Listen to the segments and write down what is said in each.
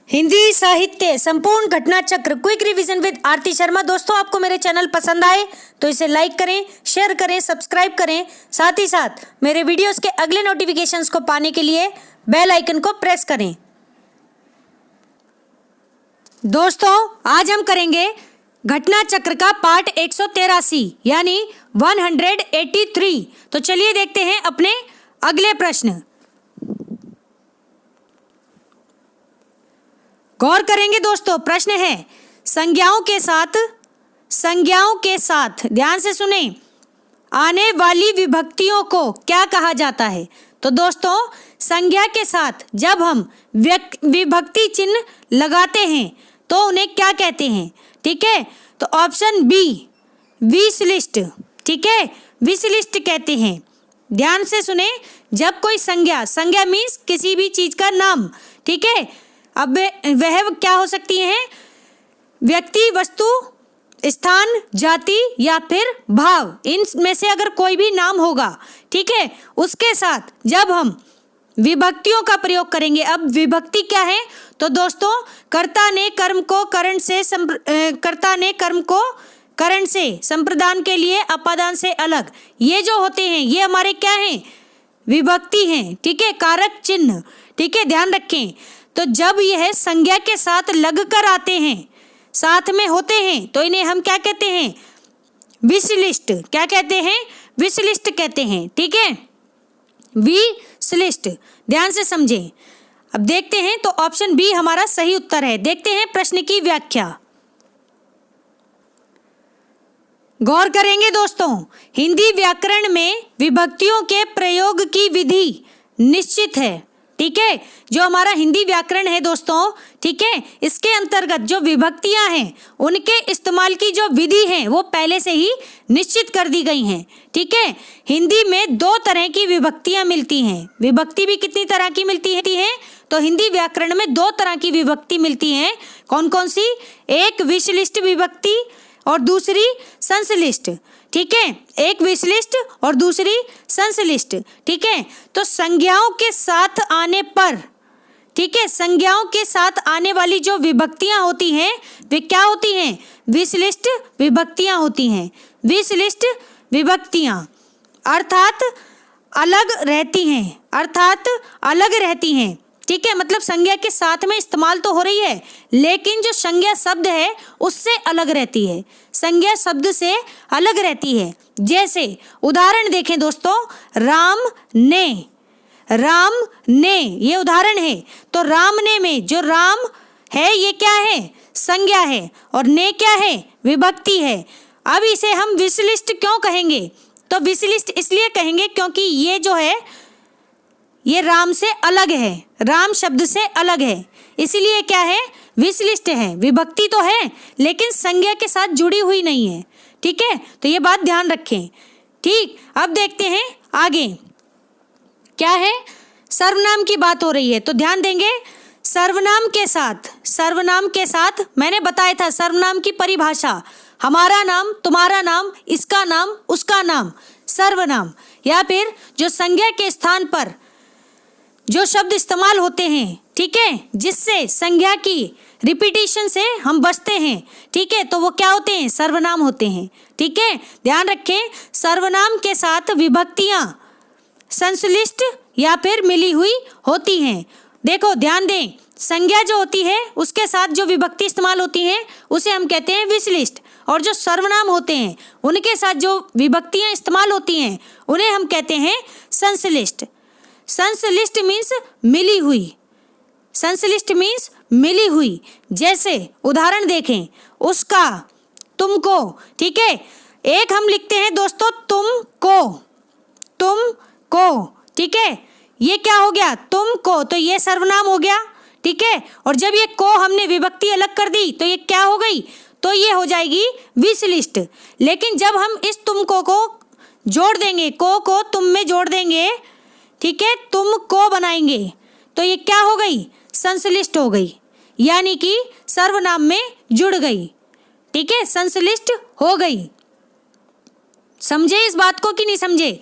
हिंदी साहित्य संपूर्ण घटना चक्र क्विक रिवीजन विद आरती शर्मा। दोस्तों, आपको मेरे चैनल पसंद आए तो इसे लाइक करें, शेयर करें, सब्सक्राइब करें। साथ ही साथ मेरे वीडियोस के अगले नोटिफिकेशंस को पाने के लिए बेल आइकन को प्रेस करें। दोस्तों, आज हम करेंगे घटना चक्र का पार्ट 183 यानी 183। तो चलिए देखते हैं अपने अगले प्रश्न। गौर करेंगे दोस्तों, प्रश्न है संज्ञाओं के साथ ध्यान से सुने आने वाली विभक्तियों को क्या कहा जाता है। तो दोस्तों, संज्ञा के साथ जब हम विभक्ति चिन्ह लगाते हैं तो उन्हें क्या कहते हैं। ठीक है, तो ऑप्शन बी विश लिस्ट। ठीक है, विश लिस्ट कहते हैं। ध्यान से सुने, जब कोई संज्ञा मीन्स किसी भी चीज का नाम। ठीक है, अब वह क्या हो सकती है, व्यक्ति, वस्तु, स्थान, जाति या फिर भाव, इनमें से अगर कोई भी नाम होगा, ठीक है, उसके साथ जब हम विभक्तियों का प्रयोग करेंगे। अब विभक्ति क्या है, तो दोस्तों कर्ता ने कर्म को करण से संप्रदान के लिए अपादान से अलग, ये जो होते हैं ये हमारे क्या हैं, विभक्ति हैं। ठीक है, कारक चिन्ह। ठीक है, ध्यान रखें। तो जब यह संज्ञा के साथ लग कर आते हैं, साथ में होते हैं, तो इन्हें हम क्या कहते हैं, विश लिस्ट। क्या कहते हैं, विश लिस्ट कहते हैं। ठीक है, विश लिस्ट, ध्यान से समझें। अब देखते हैं, तो ऑप्शन बी हमारा सही उत्तर है। देखते हैं प्रश्न की व्याख्या। गौर करेंगे दोस्तों, हिंदी व्याकरण में विभक्तियों के प्रयोग की विधि निश्चित है। ठीक है, जो हमारा हिंदी व्याकरण है दोस्तों, ठीक है, इसके अंतर्गत जो विभक्तियां हैं उनके इस्तेमाल की जो विधि है वो पहले से ही निश्चित कर दी गई हैं। ठीक है, हिंदी में दो तरह की विभक्तियां मिलती हैं। विभक्ति भी कितनी तरह की मिलती है, तो हिंदी व्याकरण में दो तरह की विभक्ति मिलती हैं। कौन कौन सी, एक विशलिष्ट विभक्ति और दूसरी संश्लिष्ट। ठीक है, एक विशलिष्ट और दूसरी संश्लिष्ट। ठीक है, तो संज्ञाओं के साथ आने पर, ठीक है, संज्ञाओं के साथ आने वाली जो विभक्तियां होती हैं वे क्या होती हैं, विशलिष्ट विभक्तियां होती हैं। विशलिष्ट विभक्तियां अर्थात अलग रहती हैं। ठीक है, मतलब संज्ञा के साथ में इस्तेमाल तो हो रही है, लेकिन जो संज्ञा शब्द है उससे अलग रहती है, संज्ञा शब्द से अलग रहती है। जैसे उदाहरण देखें दोस्तों, राम ने, ये उदाहरण है। तो राम ने में जो राम है ये क्या है, संज्ञा है, और ने क्या है, विभक्ति है। अब इसे हम विशलिष्ट क्यों कहेंगे, तो विशलिष्ट इसलिए कहेंगे क्योंकि ये जो है ये राम से अलग है, राम शब्द से अलग है, इसीलिए क्या है, विशलिष्ट है। विभक्ति तो है लेकिन संज्ञा के साथ जुड़ी हुई नहीं है। ठीक है, तो ये बात ध्यान रखें। ठीक, अब देखते हैं आगे क्या है, सर्वनाम की बात हो रही है, तो ध्यान देंगे। सर्वनाम के साथ मैंने बताया था सर्वनाम की परिभाषा, हमारा नाम, तुम्हारा नाम, इसका नाम, उसका नाम, सर्वनाम। या फिर जो संज्ञा के स्थान पर जो शब्द इस्तेमाल होते हैं, ठीक है, जिससे संज्ञा की रिपीटिशन से हम बचते हैं, ठीक है, तो वो क्या होते हैं, सर्वनाम होते हैं। ठीक है, ध्यान रखें, सर्वनाम के साथ विभक्तियां संश्लिष्ट या फिर मिली हुई होती हैं। देखो ध्यान दें, संज्ञा जो होती है उसके साथ जो विभक्ति इस्तेमाल होती है उसे हम कहते हैं विशलिष्ट, और जो सर्वनाम होते हैं उनके साथ जो विभक्तियां इस्तेमाल होती हैं उन्हें हम कहते हैं संश्लिष्ट। संश्लिष्ट मीन्स मिली हुई, संश्लिष्ट मीन्स मिली हुई। जैसे उदाहरण देखें, उसका, तुमको। ठीक है, एक हम लिखते हैं दोस्तों तुमको। ठीक है, ये क्या हो गया, तुमको, तो ये सर्वनाम हो गया। ठीक है, और जब ये को हमने विभक्ति अलग कर दी तो ये क्या हो गई, तो ये हो जाएगी विशलिष्ट। लेकिन जब हम इस तुमको को जोड़ देंगे, को तुम में जोड़ देंगे, ठीक है, तुम को बनाएंगे, तो ये क्या हो गई, संश्लिष्ट हो गई, यानी कि सर्वनाम में जुड़ गई। ठीक है, संश्लिष्ट हो गई। समझे इस बात को कि नहीं समझे,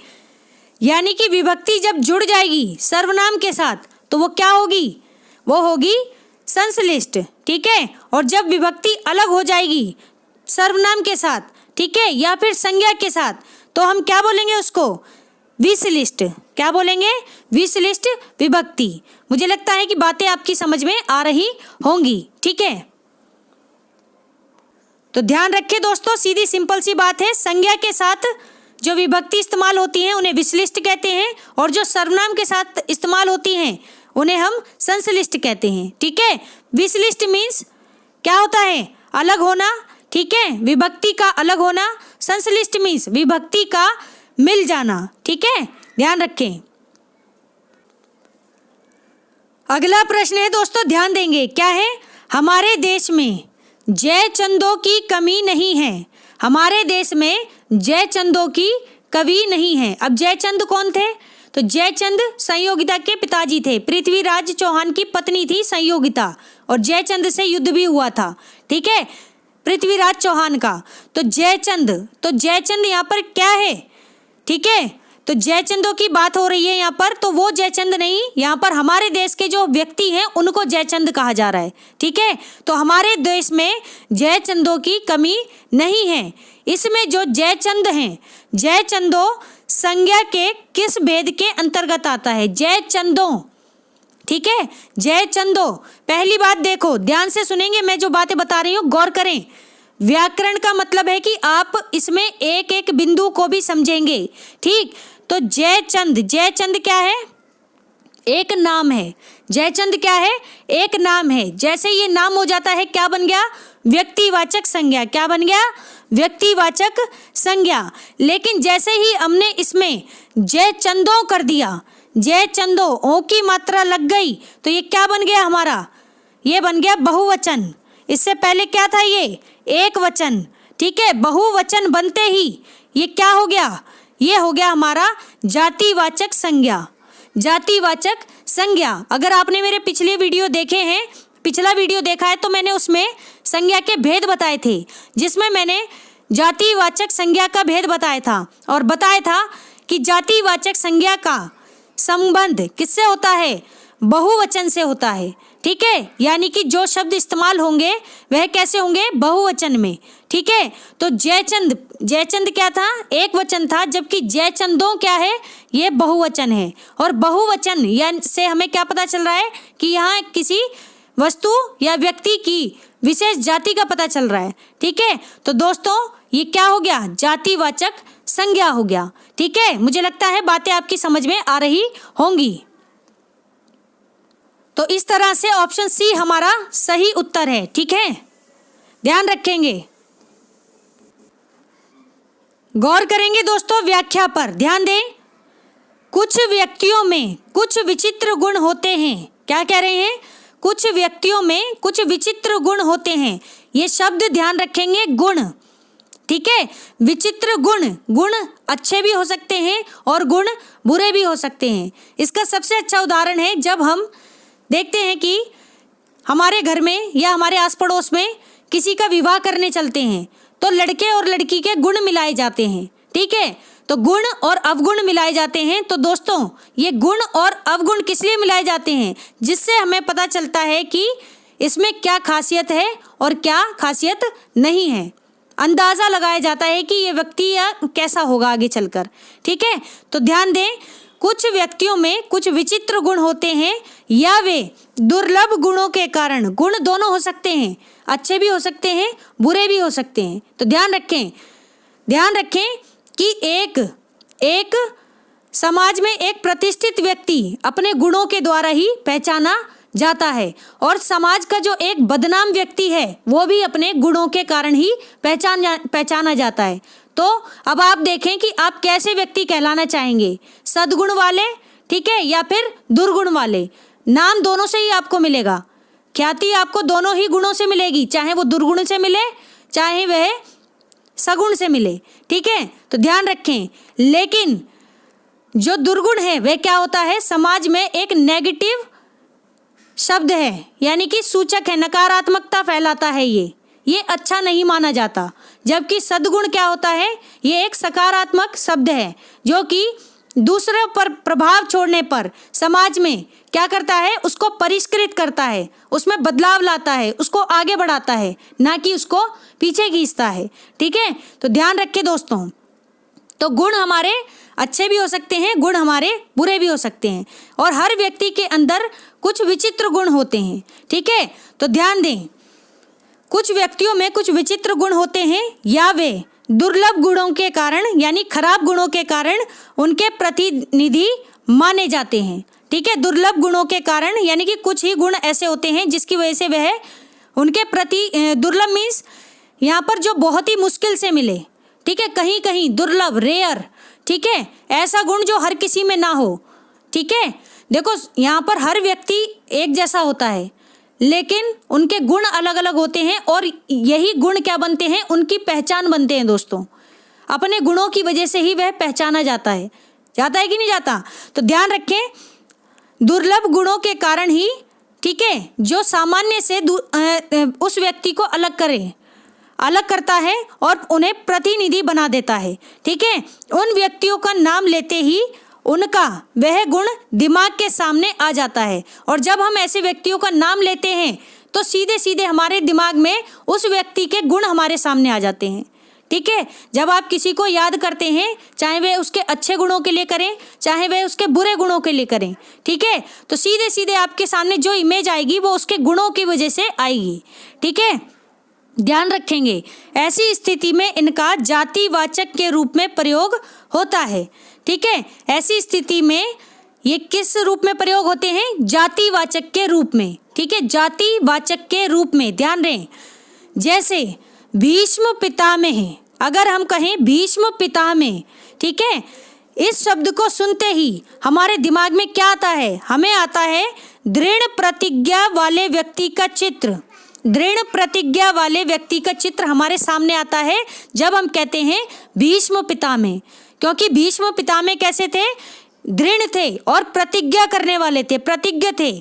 यानी कि विभक्ति जब जुड़ जाएगी सर्वनाम के साथ तो वो क्या होगी, वो होगी संश्लिष्ट, ठीक है। और जब विभक्ति अलग हो जाएगी सर्वनाम के साथ, ठीक है, या फिर संज्ञा के साथ, तो हम क्या बोलेंगे उसको? विश्लिष्ट। क्या बोलेंगे? विश्लिष्ट विभक्ति। मुझे लगता है कि बातें आपकी समझ में आ रही होंगी, ठीक है। तो ध्यान रखिए दोस्तों, सीधी सिंपल सी बात है, संज्ञा के साथ जो विभक्ति इस्तेमाल होती हैं उन्हें विश्लिष्ट कहते हैं, और जो सर्वनाम के साथ इस्तेमाल होती हैं उन्हें हम संश्लिष्ट कहते हैं, ठीक है। विश्लिष्ट मीन्स क्या होता है? अलग होना, ठीक है, विभक्ति का अलग होना। संश्लिष्ट मीन्स विभक्ति का मिल जाना, ठीक है, ध्यान रखें। अगला प्रश्न है दोस्तों, ध्यान देंगे, क्या है? हमारे देश में जयचंदों की कमी नहीं है। हमारे देश में जयचंदों की कमी नहीं है। अब जयचंद कौन थे? तो जयचंद संयोगिता के पिताजी थे। पृथ्वीराज चौहान की पत्नी थी संयोगिता, और जयचंद से युद्ध भी हुआ था, ठीक है, पृथ्वीराज चौहान का। तो जयचंद यहाँ पर क्या है? ठीक है, तो जयचंदों की बात हो रही है यहाँ पर, तो वो जयचंद नहीं, यहाँ पर हमारे देश के जो व्यक्ति हैं उनको जयचंद कहा जा रहा है, ठीक है। तो हमारे देश में जयचंदों की कमी नहीं है। इसमें जो जयचंद हैं, जयचंदों संज्ञा के किस भेद के अंतर्गत आता है? जयचंदों, ठीक है, जयचंदों। पहली बात देखो, ध्यान से सुनेंगे, मैं जो बातें बता रही हूँ गौर करें। व्याकरण का मतलब है कि आप इसमें एक एक बिंदु को भी समझेंगे, ठीक। तो जयचंद क्या है? एक नाम है। जयचंद क्या है? एक नाम है। जैसे ये नाम हो जाता है, क्या बन गया? व्यक्तिवाचक संज्ञा। क्या बन गया? व्यक्तिवाचक संज्ञा। लेकिन जैसे ही हमने इसमें जयचंदों कर दिया, जयचंदों, ओ की मात्रा लग गई, तो ये क्या बन गया हमारा? ये बन गया बहुवचन। इससे पहले क्या था? ये एक वचन, ठीक है। बहुवचन बनते ही ये क्या हो गया? ये हो गया हमारा जातिवाचक संज्ञा। जातिवाचक संज्ञा। अगर आपने मेरे पिछले वीडियो देखे हैं, पिछला वीडियो देखा है, तो मैंने उसमें संज्ञा के भेद बताए थे, जिसमें मैंने जातिवाचक संज्ञा का भेद बताया था, और बताया था कि जातिवाचक संज्ञा का संबंध किससे होता है? बहुवचन से होता है, ठीक है। यानी कि जो शब्द इस्तेमाल होंगे वह कैसे होंगे? बहुवचन में, ठीक है। तो जयचंद क्या था? एक वचन था, जबकि जयचंदों क्या है? ये बहुवचन है। और बहुवचन या से हमें क्या पता चल रहा है? कि यहाँ किसी वस्तु या व्यक्ति की विशेष जाति का पता चल रहा है, ठीक है। तो दोस्तों ये क्या हो गया? जातिवाचक संज्ञा हो गया, ठीक है। मुझे लगता है बातें आपकी समझ में आ रही होंगी। तो इस तरह से ऑप्शन सी हमारा सही उत्तर है, ठीक है, ध्यान रखेंगे। गौर करेंगे दोस्तों व्याख्या पर, ध्यान दें। कुछ व्यक्तियों में कुछ विचित्र गुण होते हैं। क्या कह रहे हैं? कुछ व्यक्तियों में कुछ विचित्र गुण होते हैं। ये शब्द ध्यान रखेंगे, गुण, ठीक है। विचित्र गुण, गुण अच्छे भी हो सकते हैं और गुण बुरे भी हो सकते हैं। इसका सबसे अच्छा उदाहरण है जब हम देखते हैं कि हमारे घर में या हमारे आस पड़ोस में किसी का विवाह करने चलते हैं, तो लड़के और लड़की के गुण मिलाए जाते हैं, ठीक है। तो गुण और अवगुण मिलाए जाते हैं। तो दोस्तों ये गुण और अवगुण किस लिए मिलाए जाते हैं? जिससे हमें पता चलता है कि इसमें क्या खासियत है और क्या खासियत नहीं है। अंदाज़ा लगाया जाता है कि ये व्यक्ति या कैसा होगा आगे चलकर, ठीक है। तो ध्यान दें, कुछ व्यक्तियों में कुछ विचित्र गुण होते हैं या वे दुर्लभ गुणों के कारण, गुण दोनों हो सकते हैं, अच्छे भी हो सकते हैं, बुरे भी हो सकते हैं। तो ध्यान रखें कि एक समाज में एक प्रतिष्ठित व्यक्ति अपने गुणों के द्वारा ही पहचाना जाता है, और समाज का जो एक बदनाम व्यक्ति है वो भी अपने गुणों के कारण ही पहचाना जाता है। तो अब आप देखें कि आप कैसे व्यक्ति कहलाना चाहेंगे, सद्गुण वाले, ठीक है, या फिर दुर्गुण वाले। नाम दोनों से ही आपको मिलेगा, ख्याति आपको दोनों ही गुणों से मिलेगी, चाहे वो दुर्गुण से मिले चाहे वह सगुण से मिले, ठीक है। तो ध्यान रखें, लेकिन जो दुर्गुण है वह क्या होता है? समाज में एक नेगेटिव शब्द है, यानी कि सूचक है, नकारात्मकता फैलाता है, ये अच्छा नहीं माना जाता। जबकि सद्गुण क्या होता है? ये एक सकारात्मक शब्द है जो कि दूसरे पर प्रभाव छोड़ने पर समाज में क्या करता है, उसको परिष्कृत करता है, उसमें बदलाव लाता है, उसको आगे बढ़ाता है, ना कि उसको पीछे खींचता है। ठीक है, तो ध्यान रखें दोस्तों। तो गुण हमारे अच्छे भी हो सकते हैं, गुण हमारे बुरे भी हो सकते हैं, और हर व्यक्ति के अंदर कुछ विचित्र गुण होते हैं। ठीक है, तो ध्यान दें, कुछ व्यक्तियों में कुछ विचित्र गुण होते हैं, या वे दुर्लभ गुणों के कारण यानी खराब गुणों के कारण उनके प्रतिनिधि माने जाते हैं। ठीक है, दुर्लभ गुणों के कारण यानी कि कुछ ही गुण ऐसे होते हैं जिसकी वजह से वह उनके प्रति, दुर्लभ मीन्स यहाँ पर जो बहुत ही मुश्किल से मिले। ठीक है, कहीं कहीं दुर्लभ, रेयर। ठीक है, ऐसा गुण जो हर किसी में ना हो। ठीक है, देखो यहाँ पर हर व्यक्ति एक जैसा होता है, लेकिन उनके गुण अलग अलग होते हैं, और यही गुण क्या बनते हैं, उनकी पहचान बनते हैं दोस्तों। अपने गुणों की वजह से ही वह पहचाना जाता है कि नहीं जाता। तो ध्यान रखें, दुर्लभ गुणों के कारण ही, ठीक है, जो सामान्य से उस व्यक्ति को अलग करता है और उन्हें प्रतिनिधि बना देता है। ठीक है, उन व्यक्तियों का नाम लेते ही उनका वह गुण दिमाग के सामने आ जाता है, और जब हम ऐसे व्यक्तियों का नाम लेते हैं तो सीधे सीधे हमारे दिमाग में उस व्यक्ति के गुण हमारे सामने आ जाते हैं। ठीक है, जब आप किसी को याद करते हैं, चाहे वह उसके अच्छे गुणों के लिए करें, चाहे वह उसके बुरे गुणों के लिए करें, ठीक है, तो सीधे सीधे आपके सामने जो इमेज आएगी वो उसके गुणों की वजह से आएगी। ठीक है, ध्यान रखेंगे, ऐसी स्थिति में इनका जातिवाचक के रूप में प्रयोग होता है। ठीक है, ऐसी स्थिति में ये किस रूप में प्रयोग होते हैं, जातिवाचक के रूप में। ठीक है, जातिवाचक के रूप में, ध्यान दें। जैसे भीष्म पितामह, अगर हम कहें भीष्म पितामह, ठीक है, इस शब्द को सुनते ही हमारे दिमाग में क्या आता है, हमें आता है दृढ़ प्रतिज्ञा वाले व्यक्ति का चित्र। दृढ़ प्रतिज्ञा वाले व्यक्ति का चित्र हमारे सामने आता है जब हम कहते हैं भीष्म पितामह, क्योंकि भीष्म पितामह कैसे थे, दृढ़ थे और प्रतिज्ञा करने वाले थे, प्रतिज्ञ थे।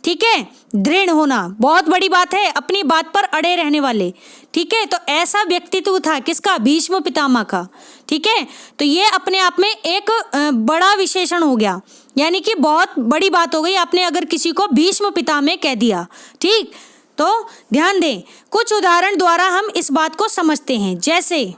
ठीक है, दृढ़ होना बहुत बड़ी बात है, अपनी बात पर अड़े रहने वाले। ठीक है, तो ऐसा व्यक्तित्व था किसका, भीष्म पितामह का। ठीक है, तो ये अपने आप में एक बड़ा विशेषण हो गया, यानी कि बहुत बड़ी बात हो गई आपने अगर किसी को भीष्म पितामह कह दिया। ठीक, तो ध्यान दें, कुछ उदाहरण द्वारा हम इस बात को समझते हैं। जैसे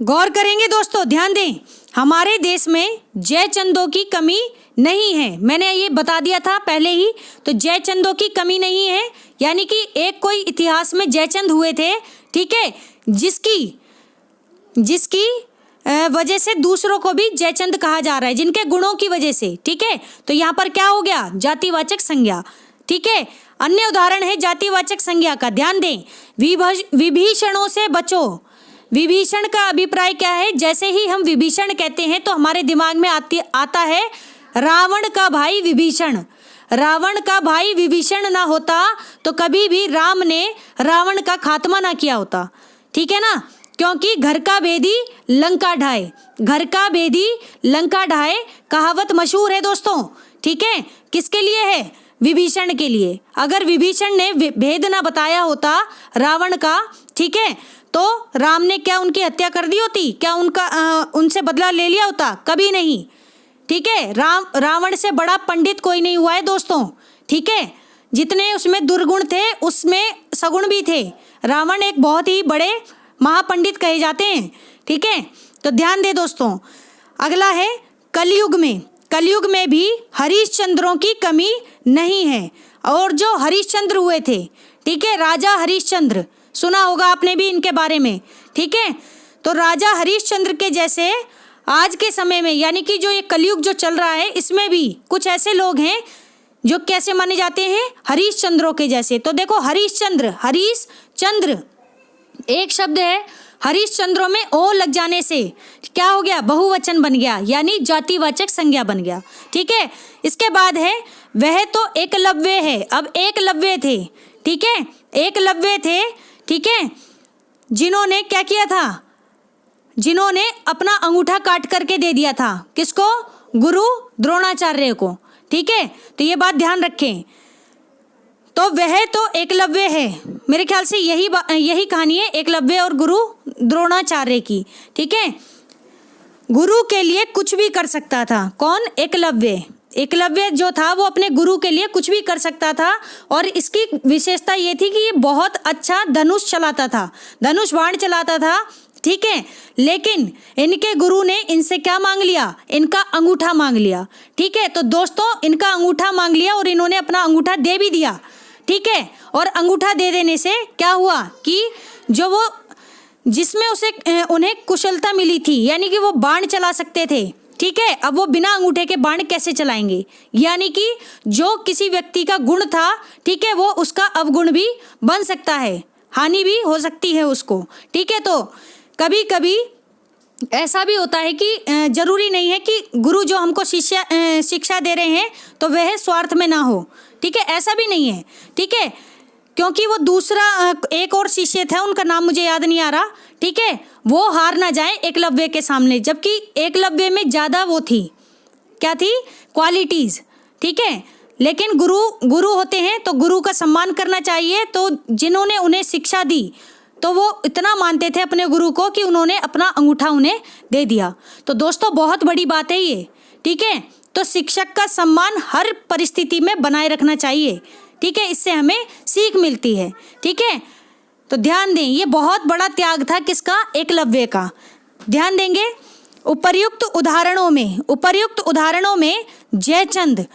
गौर करेंगे दोस्तों, ध्यान दें, हमारे देश में जयचंदों की कमी नहीं है, मैंने ये बता दिया था पहले ही। तो जयचंदों की कमी नहीं है, यानी कि एक कोई इतिहास में जयचंद हुए थे, ठीक है, जिसकी वजह से दूसरों को भी जयचंद कहा जा रहा है, जिनके गुणों की वजह से। ठीक है, तो यहाँ पर क्या हो गया, जातिवाचक संज्ञा। ठीक है, अन्य उदाहरण है जातिवाचक संज्ञा का, ध्यान दें, विभीषणों से बचो। विभीषण का अभिप्राय क्या है, जैसे ही हम विभीषण कहते हैं तो हमारे दिमाग में आता है रावण का भाई विभीषण। रावण का भाई विभीषण ना होता तो कभी भी राम ने रावण का खात्मा ना किया होता। ठीक है ना, क्योंकि घर का भेदी लंका ढाए, घर का भेदी लंका ढाए कहावत मशहूर है दोस्तों। ठीक है, किसके लिए है, विभीषण के लिए। अगर विभीषण ने भेद ना बताया होता रावण का, ठीक है, तो राम ने क्या उनकी हत्या कर दी होती, क्या उनसे बदला ले लिया होता, कभी नहीं। ठीक है, रावण से बड़ा पंडित कोई नहीं हुआ है दोस्तों। ठीक है, जितने उसमें दुर्गुण थे उसमें सगुण भी थे। रावण एक बहुत ही बड़े महापंडित कहे जाते हैं। ठीक है, तो ध्यान दे दोस्तों, अगला है कलयुग में। कलयुग में भी हरिश्चंद्रों की कमी नहीं है, और जो हरिश्चंद्र हुए थे, ठीक है, राजा हरिश्चंद्र, सुना होगा आपने भी इनके बारे में। ठीक है, तो राजा हरिश्चंद्र के जैसे आज के समय में, यानी कि जो ये कलयुग जो चल रहा है, इसमें भी कुछ ऐसे लोग हैं जो कैसे माने जाते हैं, हरिश्चंद्रों के जैसे। तो देखो हरिश्चंद्र एक शब्द है, हरिश्चंद्रों में ओ लग जाने से क्या हो गया, बहुवचन बन गया, यानी जातिवाचक संज्ञा बन गया। ठीक है, इसके बाद है वह तो एकलव्य है। अब एकलव्य थे, ठीक है, एकलव्य थे, ठीक है, जिन्होंने क्या किया था, जिन्होंने अपना अंगूठा काट करके दे दिया था, किसको, गुरु द्रोणाचार्य को। ठीक है, तो ये बात ध्यान रखें। तो वह तो एकलव्य है, मेरे ख्याल से यही कहानी है एकलव्य और गुरु द्रोणाचार्य की। ठीक है, गुरु के लिए कुछ भी कर सकता था। कौन? एकलव्य। एकलव्य जो था वो अपने गुरु के लिए कुछ भी कर सकता था और इसकी विशेषता ये थी कि ये बहुत अच्छा धनुष चलाता था, धनुष बाण चलाता था, ठीक है। लेकिन इनके गुरु ने इनसे क्या मांग लिया? इनका अंगूठा मांग लिया, ठीक है। तो दोस्तों इनका अंगूठा मांग लिया और इन्होंने अपना अंगूठा दे भी दिया, ठीक है। और अंगूठा दे देने से क्या हुआ कि जो वो जिसमें उन्हें कुशलता मिली थी, यानी कि वो बाण चला सकते थे, ठीक है। अब वो बिना अंगूठे के बाण कैसे चलाएंगे? यानी कि जो किसी व्यक्ति का गुण था, ठीक है, वो उसका अवगुण भी बन सकता है, हानि भी हो सकती है उसको, ठीक है। तो कभी कभी ऐसा भी होता है कि जरूरी नहीं है कि गुरु जो हमको शिक्षा दे रहे हैं तो वह स्वार्थ में ना हो, ठीक है, ऐसा भी नहीं है, ठीक है। क्योंकि वो दूसरा एक और शिष्य था, उनका नाम मुझे याद नहीं आ रहा, ठीक है, वो हार ना जाए एकलव्य के सामने, जबकि एकलव्य में ज़्यादा वो थी, क्या थी? क्वालिटीज़, ठीक है। लेकिन गुरु होते हैं तो गुरु का सम्मान करना चाहिए। तो जिन्होंने उन्हें शिक्षा दी तो वो इतना मानते थे अपने गुरु को कि उन्होंने अपना अंगूठा उन्हें दे दिया। तो दोस्तों बहुत बड़ी बात है ये, ठीक है। तो शिक्षक का सम्मान हर परिस्थिति में बनाए रखना चाहिए, ठीक है, इससे हमें सीख मिलती है, ठीक है। तो ध्यान दें, ये बहुत बड़ा त्याग था किसका? एकलव्य का। ध्यान देंगे उपर्युक्त उदाहरणों में जयचंद,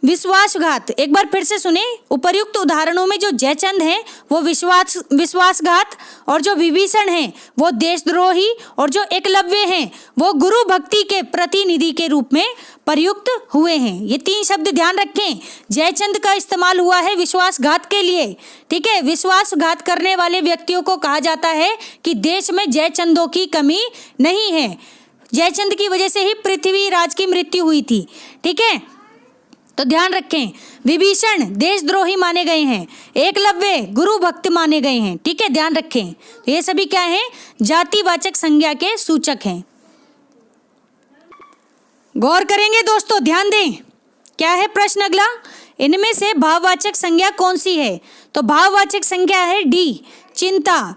विश्वासघात, एक बार फिर से सुने। उपर्युक्त उदाहरणों में जो जयचंद हैं वो विश्वासघात, और जो विभीषण हैं वो देशद्रोही, और जो एकलव्य हैं वो गुरु भक्ति के प्रतिनिधि के रूप में प्रयुक्त हुए हैं। ये 3 शब्द ध्यान रखें। जयचंद का इस्तेमाल हुआ है विश्वासघात के लिए, ठीक है। विश्वासघात करने वाले व्यक्तियों को कहा जाता है कि देश में जयचंदों की कमी नहीं है। जयचंद की वजह से ही पृथ्वीराज की मृत्यु हुई थी, ठीक है। तो ध्यान रखें, विभीषण देशद्रोही माने गए हैं, एकलव्य गुरु भक्त माने गए हैं, ठीक है, ध्यान रखें। तो ये सभी क्या हैं? जातिवाचक संज्ञा के सूचक हैं। गौर करेंगे दोस्तों, ध्यान दें। क्या है प्रश्न अगला? इनमें से भाववाचक संज्ञा कौन सी है? तो भाववाचक संज्ञा है डी, चिंता,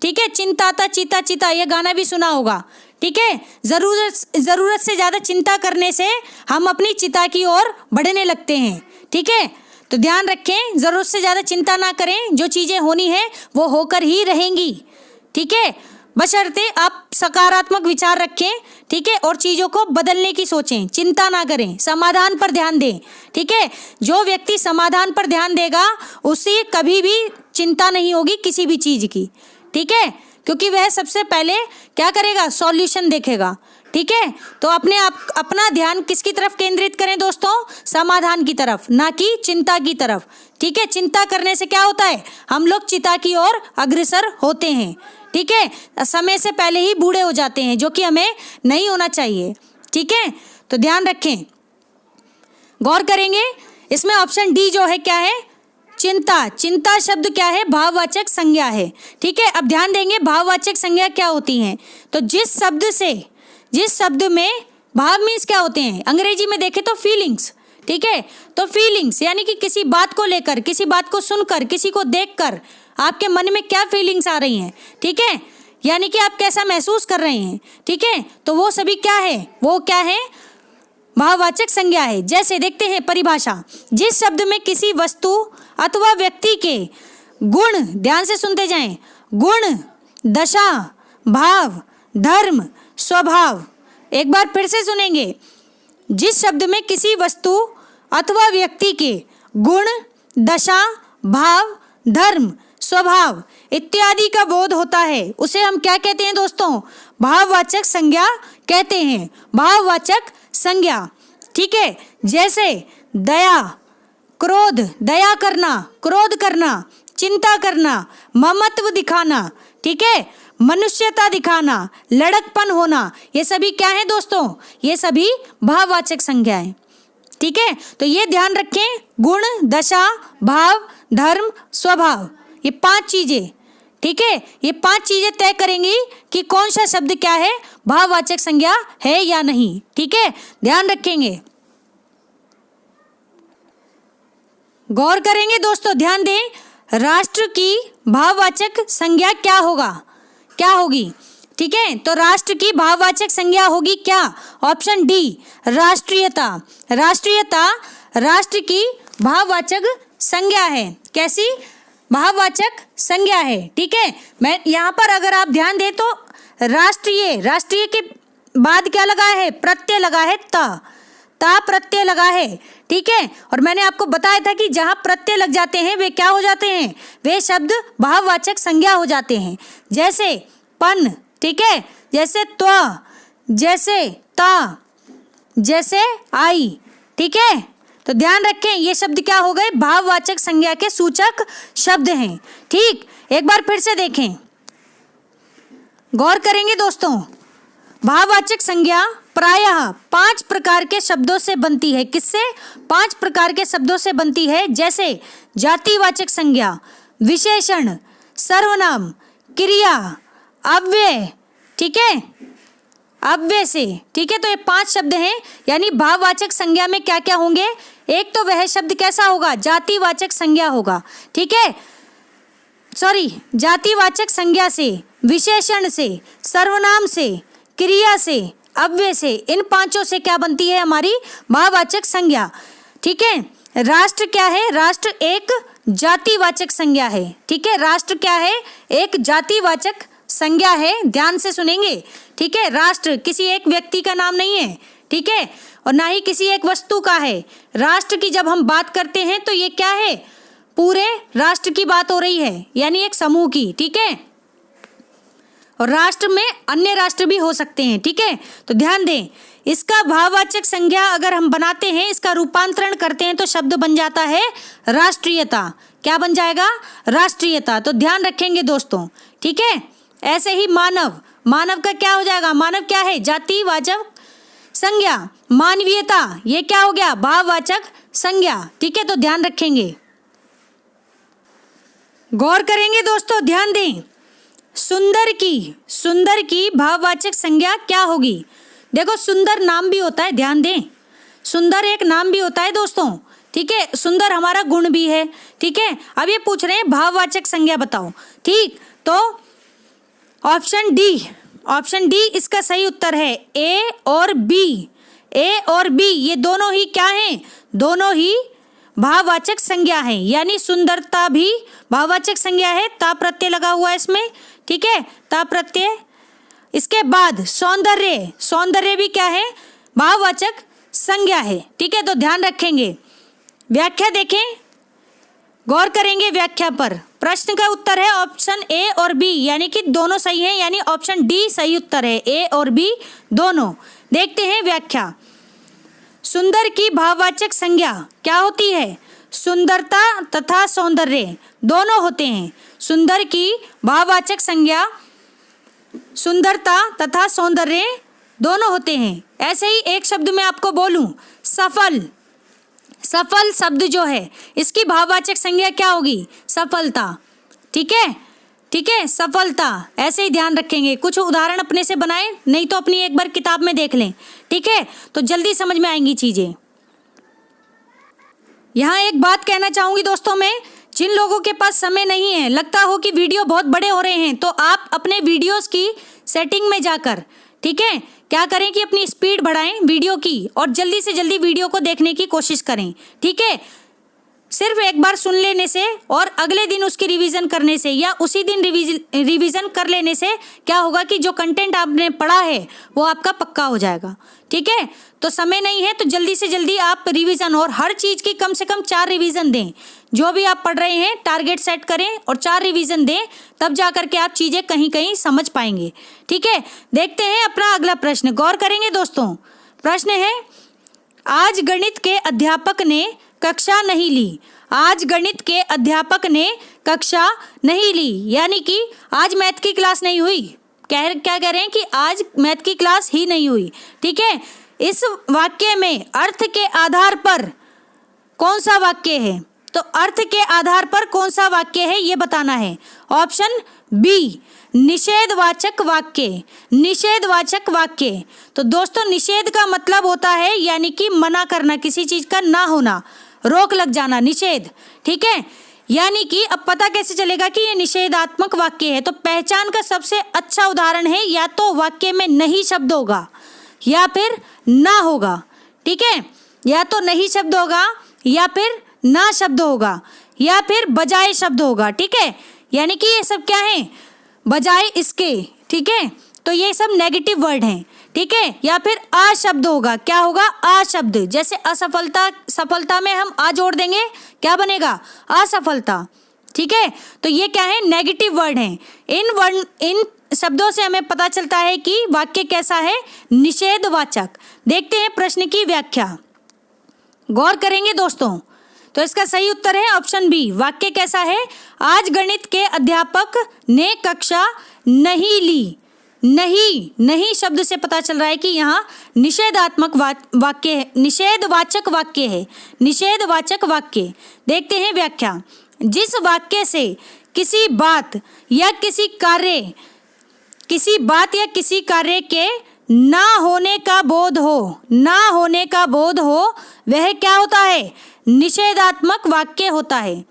ठीक है। चिंताता चिता चिता, ये गाना भी सुना होगा, ठीक है। जरूरत से ज्यादा चिंता करने से हम अपनी चिता की ओर बढ़ने लगते हैं, ठीक है। तो ध्यान रखें, जरूरत से ज्यादा चिंता ना करें, जो चीजें होनी है वो होकर ही रहेंगी, ठीक है। बशर्ते आप सकारात्मक विचार रखें, ठीक है, और चीजों को बदलने की सोचें, चिंता ना करें, समाधान पर ध्यान दें, ठीक है। जो व्यक्ति समाधान पर ध्यान देगा उसे कभी भी चिंता नहीं होगी किसी भी चीज की, ठीक है, क्योंकि वह सबसे पहले क्या करेगा? सॉल्यूशन देखेगा, ठीक है। तो अपना ध्यान किसकी तरफ केंद्रित करें दोस्तों? समाधान की तरफ, ना कि चिंता की तरफ, ठीक है। चिंता करने से क्या होता है? हम लोग चिता की ओर अग्रसर होते हैं, ठीक है, समय से पहले ही बूढ़े हो जाते हैं, जो कि हमें नहीं होना चाहिए, ठीक है। तो ध्यान रखें, गौर करेंगे, इसमें ऑप्शन डी जो है क्या है? चिंता शब्द क्या है? भाववाचक संज्ञा है, ठीक है। अब ध्यान देंगे भाववाचक संज्ञा क्या होती हैं। तो जिस शब्द में भाव मीन्स क्या होते हैं? अंग्रेजी में देखें तो फीलिंग्स, ठीक है। तो फीलिंग्स यानी कि किसी बात को लेकर, किसी बात को सुनकर, किसी को देखकर आपके मन में क्या फीलिंग्स आ रही हैं, ठीक है, यानी कि आप कैसा महसूस कर रहे हैं, ठीक है। तो वो सभी क्या है? वो क्या है? भाववाचक संज्ञा है। जैसे देखते हैं परिभाषा, जिस शब्द में किसी वस्तु अथवा व्यक्ति के गुण, ध्यान से सुनते जाएं, गुण, दशा, भाव, धर्म, स्वभाव, एक बार फिर से सुनेंगे, जिस शब्द में किसी वस्तु अथवा व्यक्ति के गुण, दशा, भाव, धर्म, स्वभाव इत्यादि का बोध होता है उसे हम क्या कहते हैं दोस्तों? भाववाचक संज्ञा कहते हैं, भाववाचक संज्ञा, ठीक है। जैसे दया, क्रोध, दया करना, क्रोध करना, चिंता करना, ममत्व दिखाना, ठीक है, मनुष्यता दिखाना, लड़कपन होना, ये सभी क्या है दोस्तों? ये सभी भाववाचक संज्ञाएं, ठीक है। तो ये ध्यान रखें, गुण, दशा, भाव, धर्म, स्वभाव, ये 5 चीजें, ठीक है, ये 5 चीजें तय करेंगी कि कौन सा शब्द क्या है, भाववाचक संज्ञा है या नहीं, ठीक है, ध्यान रखेंगे। गौर करेंगे दोस्तों, ध्यान दें, राष्ट्र की भाववाचक संज्ञा क्या होगा? क्या होगी? ठीक है, तो राष्ट्र की भाववाचक संज्ञा होगी क्या? ऑप्शन डी, राष्ट्रीयता। राष्ट्रीयता राष्ट्र की भाववाचक संज्ञा है। कैसी? भाववाचक संज्ञा है। ठीक है, मैं यहाँ पर अगर आप ध्यान दें तो राष्ट्रीय, राष्ट्रीय के बाद क्या लगा है? प्रत्यय लगा है, ता प्रत्यय लगा है। ठीक है, और मैंने आपको बताया था कि जहाँ प्रत्यय लग जाते हैं वे क्या हो जाते हैं? वे शब्द भाववाचक संज्ञा हो जाते हैं। जैसे पन, ठीक है, जैसे त्व, जैसे ता, जैसे आई। ठीक है, तो ध्यान रखें ये शब्द क्या हो गए? भाववाचक संज्ञा के सूचक शब्द हैं। ठीक, एक बार फिर से देखें, गौर करेंगे दोस्तों। भाववाचक संज्ञा प्रायः 5 प्रकार के शब्दों से बनती है। किससे? 5 प्रकार के शब्दों से बनती है। जैसे जातिवाचक संज्ञा, विशेषण, सर्वनाम, क्रिया, अव्यय। ठीक है, अव्यय से। ठीक है, तो ये 5 शब्द हैं। यानी भाववाचक संज्ञा में क्या क्या होंगे? एक तो वह शब्द कैसा होगा? जातिवाचक संज्ञा होगा। ठीक है, सॉरी, जातिवाचक संज्ञा से, विशेषण से, सर्वनाम से, क्रिया से, अव्यय से, इन 5 से क्या बनती है? हमारी भाववाचक संज्ञा। ठीक है, राष्ट्र क्या है? राष्ट्र एक जातिवाचक संज्ञा है। ठीक है, राष्ट्र क्या है? एक जातिवाचक संज्ञा है। ध्यान से सुनेंगे। ठीक है, राष्ट्र किसी एक व्यक्ति का नाम नहीं है। ठीक है, और ना ही किसी एक वस्तु का है। राष्ट्र की जब हम बात करते हैं तो ये क्या है? पूरे राष्ट्र की बात हो रही है, यानी एक समूह की। ठीक है, और राष्ट्र में अन्य राष्ट्र भी हो सकते हैं। ठीक है, तो ध्यान दें, इसका भाववाचक संज्ञा अगर हम बनाते हैं, इसका रूपांतरण करते हैं तो शब्द बन जाता है राष्ट्रीयता। क्या बन जाएगा? राष्ट्रीयता। तो ध्यान रखेंगे दोस्तों। ठीक है, ऐसे ही मानव, मानव का क्या हो जाएगा? मानव क्या है? जातिवाचक संज्ञा। मानवीयता, ये क्या हो गया? भाववाचक संज्ञा। ठीक है, तो ध्यान रखेंगे, गौर करेंगे दोस्तों, ध्यान दें। सुंदर की भाववाचक संज्ञा क्या होगी? देखो, सुंदर नाम भी होता है, ध्यान दें, सुंदर एक नाम भी होता है दोस्तों। ठीक है, सुंदर हमारा गुण भी है। ठीक है, अब ये पूछ रहे हैं भाववाचक संज्ञा बताओ। ठीक, तो ऑप्शन डी इसका सही उत्तर है। ए और बी ये दोनों ही क्या हैं? दोनों ही भाववाचक संज्ञा है। यानी सुंदरता भी भाववाचक संज्ञा है, ता प्रत्यय लगा हुआ है इसमें। ठीक है, ता प्रत्यय। इसके बाद सौंदर्य भी क्या है? भाववाचक संज्ञा है। ठीक है, तो ध्यान रखेंगे। व्याख्या देखें, गौर करेंगे व्याख्या पर। प्रश्न का उत्तर है ऑप्शन ए और बी, यानी कि दोनों सही हैं, यानी ऑप्शन डी सही उत्तर है। ए और बी दोनों। देखते हैं व्याख्या। सुंदर की भाववाचक संज्ञा क्या होती है? सुंदरता तथा सौंदर्य दोनों होते हैं। सुंदर की भाववाचक संज्ञा सुंदरता तथा सौंदर्य दोनों होते हैं। ऐसे ही एक शब्द में आपको बोलूं, सफल शब्द जो है इसकी भाववाचक संज्ञा क्या होगी? सफलता। ठीक है, सफलता। ऐसे ही ध्यान रखेंगे। कुछ उदाहरण अपने से बनाएं, नहीं तो अपनी एक बार किताब में देख लें। ठीक है, तो जल्दी समझ में आएंगी चीजें। यहाँ एक बात कहना चाहूंगी दोस्तों मैं, जिन लोगों के पास समय नहीं है, लगता हो कि वीडियो बहुत बड़े हो रहे हैं, तो आप अपने वीडियोस की सेटिंग में जाकर, ठीक है, क्या करें कि अपनी स्पीड बढ़ाएं वीडियो की और जल्दी से जल्दी वीडियो को देखने की कोशिश करें। ठीक है, सिर्फ एक बार सुन लेने से और अगले दिन उसकी रिवीजन करने से या उसी दिन रिवीजन कर लेने से क्या होगा कि जो कंटेंट आपने पढ़ा है वो आपका पक्का हो जाएगा। ठीक है, तो समय नहीं है तो जल्दी से जल्दी आप रिवीजन, और हर चीज़ की कम से कम 4 रिवीजन दें। जो भी आप पढ़ रहे हैं टारगेट सेट करें और 4 रिवीजन दें, तब जा करके आप चीज़ें कहीं कहीं समझ पाएंगे। ठीक है, देखते हैं अपना अगला प्रश्न, गौर करेंगे दोस्तों। प्रश्न है, आज गणित के अध्यापक ने कक्षा नहीं ली। आज गणित के अध्यापक ने कक्षा नहीं ली, यानी कि आज मैथ की क्लास नहीं हुई। क्या कह रहे हैं कि आज मैथ की क्लास ही नहीं हुई। ठीक है, इस वाक्य में अर्थ के आधार पर कौन सा वाक्य है? तो अर्थ के आधार पर कौन सा वाक्य है ये बताना है। ऑप्शन बी, निषेधवाचक वाक्य। निषेधवाचक वाक्य, तो दोस्तों निषेध का मतलब होता है यानी कि मना करना, किसी चीज का ना होना, रोक लग जाना, निषेध। ठीक है, यानी कि अब पता कैसे चलेगा कि ये निषेधात्मक वाक्य है? तो पहचान का सबसे अच्छा उदाहरण है या तो वाक्य में नहीं शब्द होगा या फिर ना होगा, ठीक है, या तो नहीं शब्द होगा या फिर ना शब्द होगा या फिर बजाय शब्द होगा, ठीक है। यानी कि ये सब क्या है? बजाय इसके, ठीक है, तो ये सब नेगेटिव वर्ड हैं, ठीक है। या फिर आ शब्द होगा, क्या होगा? आ शब्द, जैसे असफलता, सफलता में हम आ जोड़ देंगे, क्या बनेगा? असफलता, ठीक है। तो ये क्या है? नेगेटिव वर्ड हैं। इन शब्दों से हमें पता चलता है कि वाक्य कैसा है? निषेधवाचक। देखते हैं प्रश्न की व्याख्या, गौर करेंगे दोस्तों। तो इसका सही उत्तर है ऑप्शन बी। वाक्य कैसा है? आज गणित के अध्यापक ने कक्षा नहीं ली। नहीं शब्द से पता चल रहा है कि यहाँ निषेधात्मक वाक्य है, निषेधवाचक वाक्य है, निषेधवाचक वाक्य। देखते हैं व्याख्या। जिस वाक्य से किसी बात या किसी कार्य के ना होने का बोध हो, वह क्या होता है? निषेधात्मक वाक्य होता है,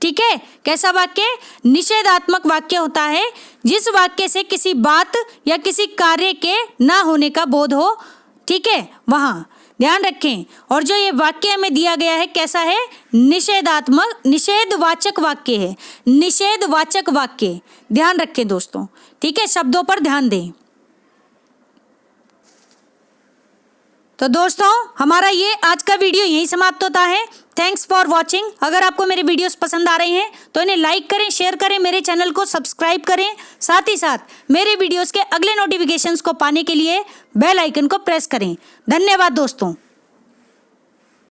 ठीक है। कैसा वाक्य? निषेधात्मक वाक्य होता है जिस वाक्य से किसी बात या किसी कार्य के ना होने का बोध हो, ठीक है, वहाँ ध्यान रखें। और जो ये वाक्य हमें दिया गया है कैसा है? निषेधवाचक वाक्य है, निषेधवाचक वाक्य। ध्यान रखें दोस्तों, ठीक है, शब्दों पर ध्यान दें। तो दोस्तों हमारा ये आज का वीडियो यहीं समाप्त होता है। Thanks for watching. अगर आपको मेरे वीडियोस पसंद आ रहे हैं तो इन्हें लाइक करें, शेयर करें, मेरे चैनल को सब्सक्राइब करें। साथ ही साथ मेरे वीडियोस के अगले नोटिफिकेशंस को पाने के लिए बेल आइकन को प्रेस करें। धन्यवाद दोस्तों।